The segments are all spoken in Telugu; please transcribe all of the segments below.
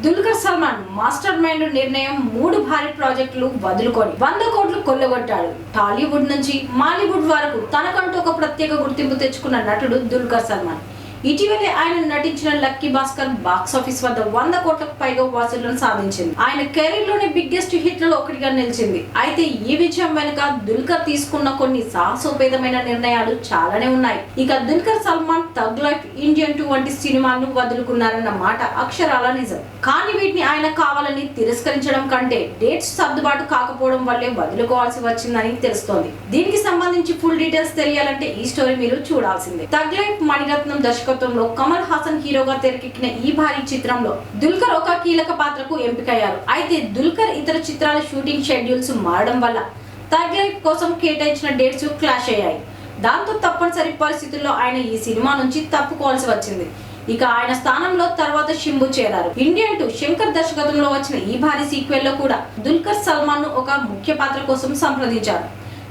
దుల్కర్ సల్మాన్ మాస్టర్ మైండ్ నిర్ణయం 3 భారీ ప్రాజెక్టులు వదులుకొని 100 కోట్లు కొల్లగొట్టాడు. టాలీవుడ్ నుంచి మాలీవుడ్ వరకు తనకంటూ ఒక ప్రత్యేక గుర్తింపు తెచ్చుకున్న నటుడు దుల్కర్ సల్మాన్. ఇటీవలే ఆయన నటించిన లక్కీ భాస్కర్ బాక్స్ ఆఫీస్ వద్ద 100 కోట్లకు పైగా వసూళ్లను సాధించింది. ఆయన కెరీర్ లోని బిగ్గెస్ట్ హిట్లలో ఒకటిగా నిలిచింది. అయితే ఈ విజయం వెనుక దుల్కర్ తీసుకున్న కొన్ని సాహసోపేతమైన నిర్ణయాలు చాలానే ఉన్నాయి. ఇక Dulquer Salman tug life, Indian 2 వంటి సినిమాలను వదులుకున్నారన్న మాట అక్షరాల నిజం. కానీ వీటిని ఆయన కావాలని తిరస్కరించడం కంటే డేట్స్ సర్దుబాటు కాకపోవడం వల్లే వదులుకోవాల్సి వచ్చిందని తెలుస్తోంది. దీనికి సంబంధించి ఫుల్ డీటెయిల్స్ తెలియాలంటే ఈ స్టోరీ మీరు చూడాల్సిందే. థగ్ లైఫ్ మణిరత్నం దర్శకత్వంలో కమల్ హాసన్ హీరోగా తెరకెక్కిన ఈ భారీ చిత్రంలో దుల్కర్ ఒక కీలక పాత్రకు ఎంపికయ్యారు. అయితే దుల్కర్ ఇతర చిత్రాల షూటింగ్ షెడ్యూల్స్ మారడం వల్ల థగ్ లైఫ్ కోసం కేటాయించిన డేట్స్ క్లాష్ అయ్యాయి. దాంతో తప్పనిసరి పరిస్థితుల్లో ఆయన ఈ సినిమా నుంచి తప్పుకోవాల్సి వచ్చింది. ఇక ఆయన స్థానంలో తర్వాత శింబు చేరారు. ఇండియన్ 2 శంకర్ దర్శకత్వంలో వచ్చిన ఈ భారీ సీక్వెల్ లో కూడా దుల్కర్ సల్మాన్ ను ఒక ముఖ్య పాత్ర కోసం సంప్రదించారు.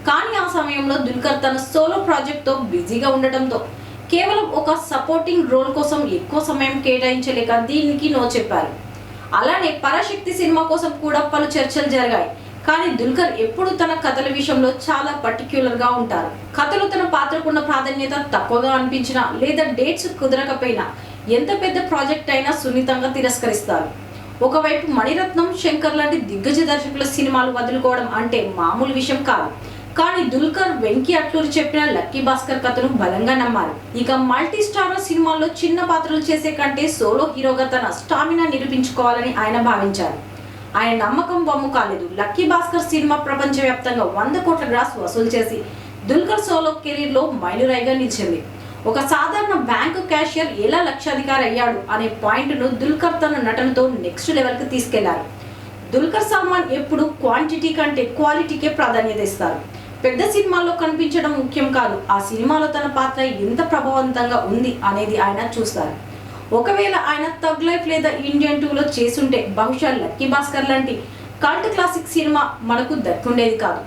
కానీ ఆ సమయంలో దుల్కర్ తన సోలో ప్రాజెక్ట్ తో బిజీగా ఉండటంతో కేవలం ఒక సపోర్టింగ్ రోల్ కోసం ఎక్కువ సమయం కేటాయించలేక దీనికి నో చెప్పారు. అలానే పరాశక్తి సినిమా కోసం కూడా పలు చర్చలు జరిగాయి. కానీ దుల్కర్ ఎప్పుడు తన కథల విషయంలో చాలా పర్టిక్యులర్ గా ఉంటారు. కథలో తన పాత్రకున్న ప్రాధాన్యత తక్కువగా అనిపించినా లేదా డేట్స్ కుదరకపోయినా ఎంత పెద్ద ప్రాజెక్ట్ అయినా సున్నితంగా తిరస్కరిస్తారు. ఒకవైపు మణిరత్నం, శంకర్ లాంటి దిగ్గజ దర్శకుల సినిమాలు వదులుకోవడం అంటే మామూలు విషయం కాదు. కానీ దుల్కర్, వెంకీ అట్లూరి చెప్పిన లక్కీ భాస్కర్ కథను బలంగా నమ్మారు. ఇక మల్టీ స్టార్ సినిమాల్లో చిన్న పాత్రలు చేసే కంటే సోలో హీరోగా తన స్టామినా నిరూపించుకోవాలని ఆయన భావించారు. ఆయన నమ్మకం వమ్ము కాలేదు. లక్కీ భాస్కర్ సినిమా ప్రపంచవ్యాప్తంగా 100 కోట్ల గ్రాస్ వసూలు చేసి దుల్కర్ సోలో కెరీర్ లో మైలురాయిగా నిలిచింది. ఒక సాధారణ బ్యాంకు క్యాషియర్ ఎలా లక్షాధికారి అయ్యాడు అనే పాయింట్ ను దుల్కర్ తన నటనతో నెక్స్ట్ లెవెల్ కి తీసుకెళ్లారు. దుల్కర్ సల్మాన్ ఎప్పుడు క్వాంటిటీ కంటే క్వాలిటీకే ప్రాధాన్యత ఇస్తారు. పెద్ద సినిమాల్లో కనిపించడం ముఖ్యం కాదు, ఆ సినిమాలో తన పాత్ర ఎంత ప్రభావవంతంగా ఉంది అనేది ఆయన చూస్తారు. ఒకవేళ ఆయన థగ్ లైఫ్ లేదా ఇండియన్ 2 లో చేసుంటే బహుశా లక్కీ భాస్కర్ లాంటి కల్ట్ క్లాసిక్ సినిమా మనకు దక్కుండేది కాదు.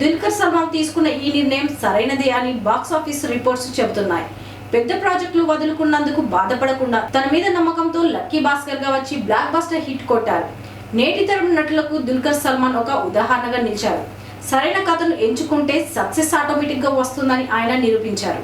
దుల్కర్ సల్మాన్ తీసుకున్న ఈ నిర్ణయం సరైనదే అని బాక్స్ ఆఫీస్ రిపోర్ట్స్ చెబుతున్నాయి. పెద్ద ప్రాజెక్టులు వదులుకున్నందుకు బాధపడకుండా తన మీద నమ్మకంతో లక్కీ భాస్కర్ గా వచ్చి బ్లాక్ బస్టర్ హిట్ కొట్టారు. నేటి తరం నటులకు దుల్కర్ సల్మాన్ ఒక ఉదాహరణగా నిలిచారు. సరైన కథను ఎంచుకుంటే సక్సెస్ ఆటోమేటిక్ గా వస్తుందని ఆయన నిరూపించారు.